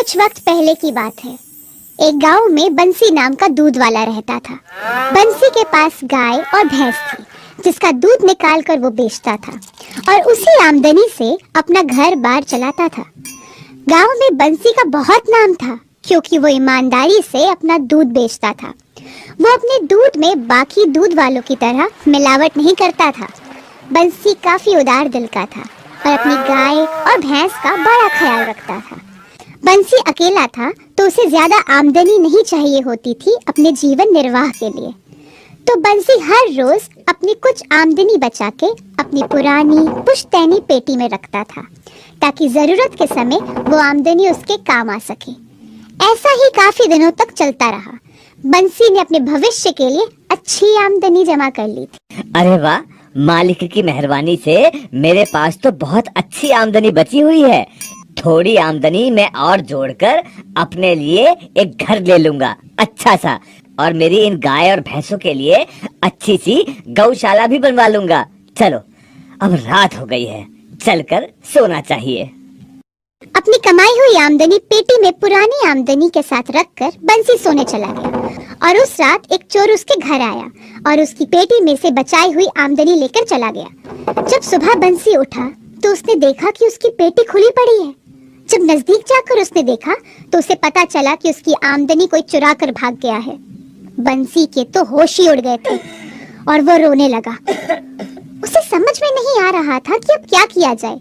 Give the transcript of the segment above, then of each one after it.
कुछ वक्त पहले की बात है। एक गांव में बंसी नाम का दूध वाला रहता था। बंसी के पास गाय और भैंस थी, जिसका दूध निकाल कर वो बेचता था और उसी आमदनी से अपना घर बार चलाता था। गांव में बंसी का बहुत नाम था, क्योंकि वो ईमानदारी से अपना दूध बेचता था। वो अपने दूध में बाकी दूध वालों की तरह मिलावट नहीं करता था। बंसी काफी उदार दिल का था और अपनी गाय और भैंस का बड़ा ख्याल रखता था। बंसी अकेला था, तो उसे ज्यादा आमदनी नहीं चाहिए होती थी अपने जीवन निर्वाह के लिए। तो बंसी हर रोज अपनी कुछ आमदनी बचा के अपनी पुरानी पुश्तैनी पेटी में रखता था, ताकि जरूरत के समय वो आमदनी उसके काम आ सके। ऐसा ही काफी दिनों तक चलता रहा। बंसी ने अपने भविष्य के लिए अच्छी आमदनी जमा कर ली थी। अरे वाह, मालिक की मेहरबानी से मेरे पास तो बहुत अच्छी आमदनी बची हुई है। थोड़ी आमदनी मैं और जोड़कर अपने लिए एक घर ले लूंगा अच्छा सा, और मेरी इन गाय और भैंसों के लिए अच्छी सी गौशाला भी बनवा लूंगा। चलो, अब रात हो गई है, चलकर सोना चाहिए। अपनी कमाई हुई आमदनी पेटी में पुरानी आमदनी के साथ रखकर बंसी सोने चला गया और उस रात एक चोर उसके घर आया और उसकी पेटी में से बचाई हुई आमदनी लेकर चला गया। जब सुबह बंसी उठा तो उसने देखा कि उसकी पेटी खुली पड़ी है। जब नजदीक जाकर उसने देखा तो उसे पता चला कि उसकी आमदनी कोई चुरा कर भाग गया है। बंसी के तो होश ही उड़ गए थे और वो रोने लगा। उसे समझ में नहीं आ रहा था कि अब क्या किया जाए।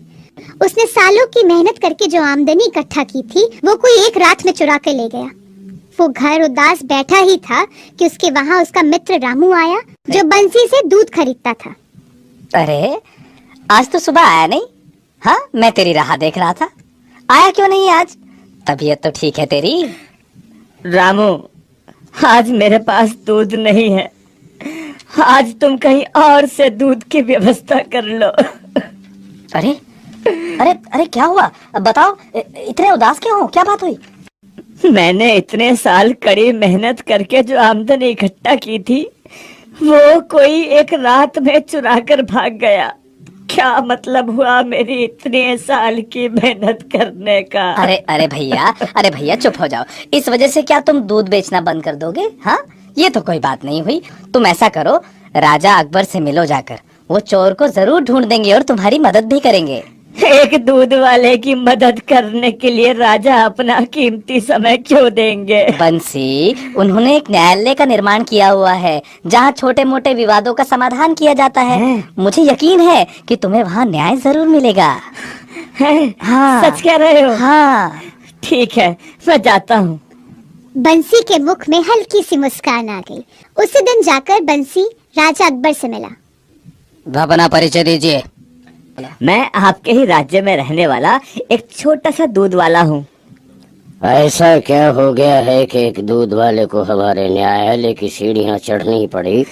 उसने सालों की मेहनत करके जो आमदनी इकट्ठा की थी, वो कोई एक रात में चुरा के ले गया। वो घर उदास बैठा ही था कि उसके वहाँ उसका मित्र रामू आया, जो बंसी से दूध खरीदता था। अरे, आज तो सुबह आया नहीं? हाँ, मैं तेरी राह देख रहा था। आया क्यों नहीं आज? तबीयत तो ठीक है तेरी? रामू, आज मेरे पास दूध नहीं है। आज तुम कहीं और से दूध की व्यवस्था कर लो। अरे अरे अरे, क्या हुआ? बताओ, इतने उदास क्यों हो? क्या बात हुई? मैंने इतने साल कड़ी मेहनत करके जो आमदनी इकट्ठा की थी, वो कोई एक रात में चुरा कर भाग गया। क्या मतलब हुआ मेरी इतने साल की मेहनत करने का? अरे भैया चुप हो जाओ। इस वजह से क्या तुम दूध बेचना बंद कर दोगे? हाँ, ये तो कोई बात नहीं हुई। तुम ऐसा करो, राजा अकबर से मिलो जाकर। वो चोर को जरूर ढूंढ देंगे और तुम्हारी मदद भी करेंगे। एक दूध वाले की मदद करने के लिए राजा अपना कीमती समय क्यों देंगे? बंसी, उन्होंने एक न्यायालय का निर्माण किया हुआ है, जहाँ छोटे मोटे विवादों का समाधान किया जाता है। मुझे यकीन है कि तुम्हें वहाँ न्याय जरूर मिलेगा। हाँ, सच कह रहे हो? हाँ, ठीक है, मैं जाता हूँ। बंसी के मुख में हल्की सी मुस्कान आ गई। उसी दिन जाकर बंसी राजा अकबर से मिला। अपना परिचय दीजिए। मैं आपके ही राज्य में रहने वाला एक छोटा सा दूध वाला हूँ। ऐसा क्या हो गया है कि एक दूध वाले को हमारे न्यायालय की सीढ़ियाँ चढ़नी पड़ी?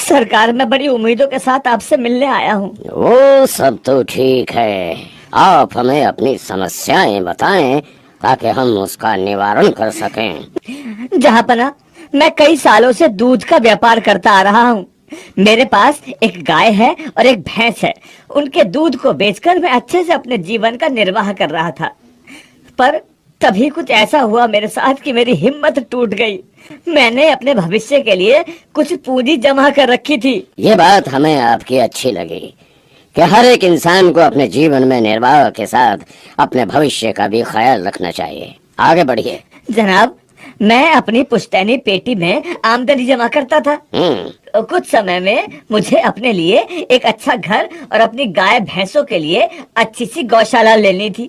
सरकार, मैं बड़ी उम्मीदों के साथ आपसे मिलने आया हूँ। वो सब तो ठीक है, आप हमें अपनी समस्याएं बताएं ताकि हम उसका निवारण कर सकें। जहाँपना, मैं कई सालों से दूध का व्यापार करता आ रहा हूँ। मेरे पास एक गाय है और एक भैंस है। उनके दूध को बेचकर मैं अच्छे से अपने जीवन का निर्वाह कर रहा था, पर तभी कुछ ऐसा हुआ मेरे साथ कि मेरी हिम्मत टूट गई। मैंने अपने भविष्य के लिए कुछ पूंजी जमा कर रखी थी। ये बात हमें आपकी अच्छी लगी कि हर एक इंसान को अपने जीवन में निर्वाह के साथ अपने भविष्य का भी ख्याल रखना चाहिए। आगे बढ़िए। जनाब, मैं अपनी पुश्तैनी पेटी में आमदनी जमा करता था। कुछ समय में मुझे अपने लिए एक अच्छा घर और अपनी गाय भैंसों के लिए अच्छी सी गौशाला लेनी थी,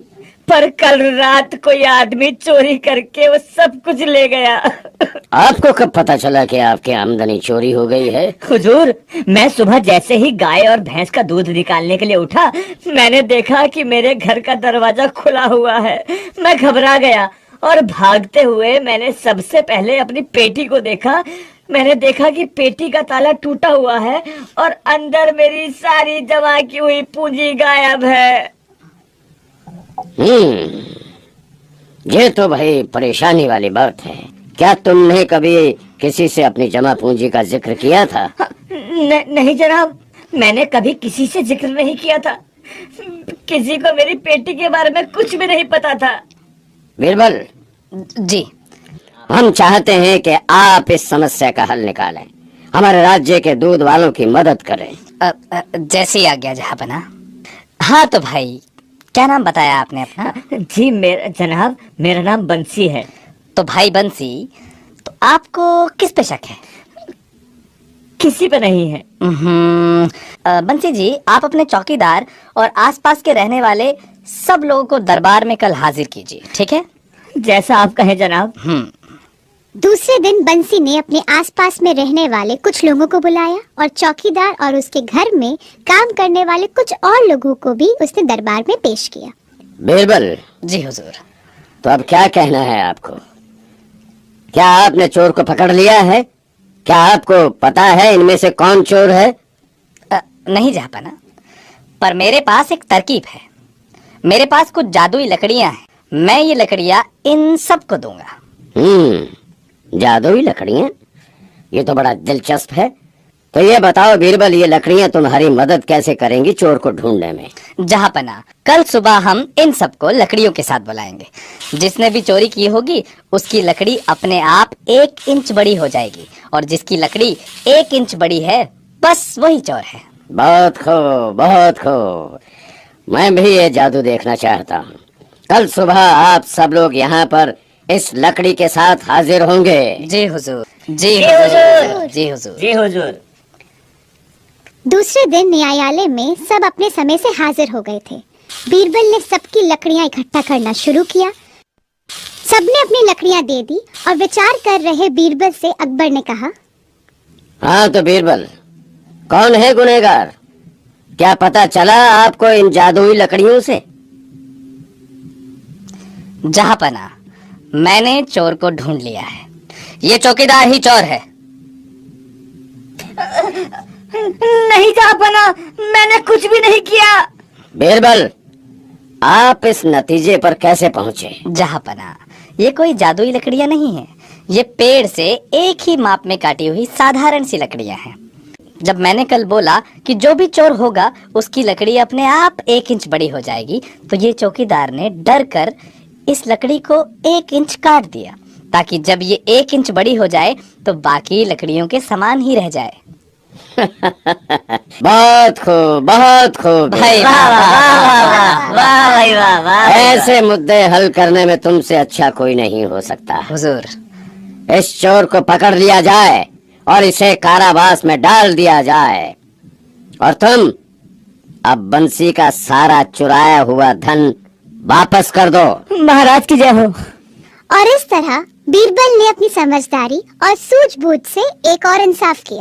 पर कल रात कोई आदमी चोरी करके वो सब कुछ ले गया। आपको कब पता चला कि आपकी आमदनी चोरी हो गई है? हुजूर, मैं सुबह जैसे ही गाय और भैंस का दूध निकालने के लिए उठा, मैंने देखा कि मेरे घर का दरवाजा खुला हुआ है। मैं घबरा गया और भागते हुए मैंने सबसे पहले अपनी पेटी को देखा। मैंने देखा कि पेटी का ताला टूटा हुआ है और अंदर मेरी सारी जमा की हुई पूंजी गायब है। ये तो भाई परेशानी वाली बात है। क्या तुमने कभी किसी से अपनी जमा पूंजी का जिक्र किया था? नहीं जनाब, मैंने कभी किसी से जिक्र नहीं किया था। किसी को मेरी पेटी के बारे में कुछ भी नहीं पता था। बीरबल, जी। हम चाहते हैं कि आप इस समस्या का हल निकालें, हमारे राज्य के दूध वालों की मदद करें। जैसी आज्ञा जहाँपना। हाँ तो भाई, क्या नाम बताया आपने अपना? जी मेरा जनाब, मेरा नाम बंसी है। तो भाई बंसी, तो आपको किस पे शक है? किसी पे नहीं है। बंसी जी, आप अपने चौकीदार और आसपास के रहने वाले सब लोगों को दरबार में कल हाजिर कीजिए, ठीक है? जैसा आप कहें जनाब। दूसरे दिन बंसी ने अपने आसपास में रहने वाले कुछ लोगों को बुलाया और चौकीदार और उसके घर में काम करने वाले कुछ और लोगों को भी उसने दरबार में पेश किया। बीरबल, जी हुजूर। तो अब क्या कहना है आपको? क्या आपने चोर को पकड़ लिया है? क्या आपको पता है इनमें से कौन चोर है? नहीं जहाँपना, पर मेरे पास एक तरकीब है। मेरे पास कुछ जादुई लकड़ियां हैं, मैं ये लकड़ियां इन सबको दूंगा। जादुई लकड़ियां? ये तो बड़ा दिलचस्प है। तो ये बताओ बीरबल, ये लकड़ियां तुम्हारी मदद कैसे करेंगी चोर को ढूंढने में? जहाँपना, कल सुबह हम इन सबको लकड़ियों के साथ बुलाएंगे। जिसने भी चोरी की होगी उसकी लकड़ी अपने आप 1 इंच बड़ी हो जाएगी, और जिसकी लकड़ी 1 इंच बड़ी है बस वही चोर है। बहुत खूब, बहुत खूब। मैं भी ये जादू देखना चाहता हूँ। कल सुबह आप सब लोग यहाँ पर इस लकड़ी के साथ हाजिर होंगे। जी हुजूर, जी हुजूर, जी हुजूर। जी हुजूर। दूसरे दिन न्यायालय में सब अपने समय से हाजिर हो गए थे। बीरबल ने सबकी लकड़ियां इकट्ठा करना शुरू किया। सबने अपनी लकड़ियां दे दी और विचार कर रहे बीरबल से अकबर ने कहा, हाँ तो बीरबल, कौन है गुनहगार? क्या पता चला आपको इन जादुई लकड़ियों से? जहाँपना, मैंने चोर को ढूंढ लिया है। ये चौकीदार ही चोर है। नहीं जहाँपना, मैंने कुछ भी नहीं किया। बीरबल, आप इस नतीजे पर कैसे पहुंचे? जहाँपना, ये कोई जादुई लकड़ियां नहीं है। ये पेड़ से एक ही माप में काटी हुई साधारण सी लकड़ियां हैं। जब मैंने कल बोला कि जो भी चोर होगा उसकी लकड़ी अपने आप 1 इंच बड़ी हो जाएगी, तो ये चौकीदार ने डर कर इस लकड़ी को 1 इंच काट दिया, ताकि जब ये 1 इंच बड़ी हो जाए तो बाकी लकड़ियों के समान ही रह जाए। बहुत खूब, बहुत खूब। भाई वाह वाह वाह भाई वाह वाह। ऐसे मुद्दे हल करने में तुमसे अच्छा कोई नहीं हो सकता। हुजूर, इस चोर को पकड़ लिया जाए और इसे कारावास में डाल दिया जाए, और तुम अब बंसी का सारा चुराया हुआ धन वापस कर दो। महाराज की जय हो। और इस तरह बीरबल ने अपनी समझदारी और सूझबूझ से एक और इंसाफ किया।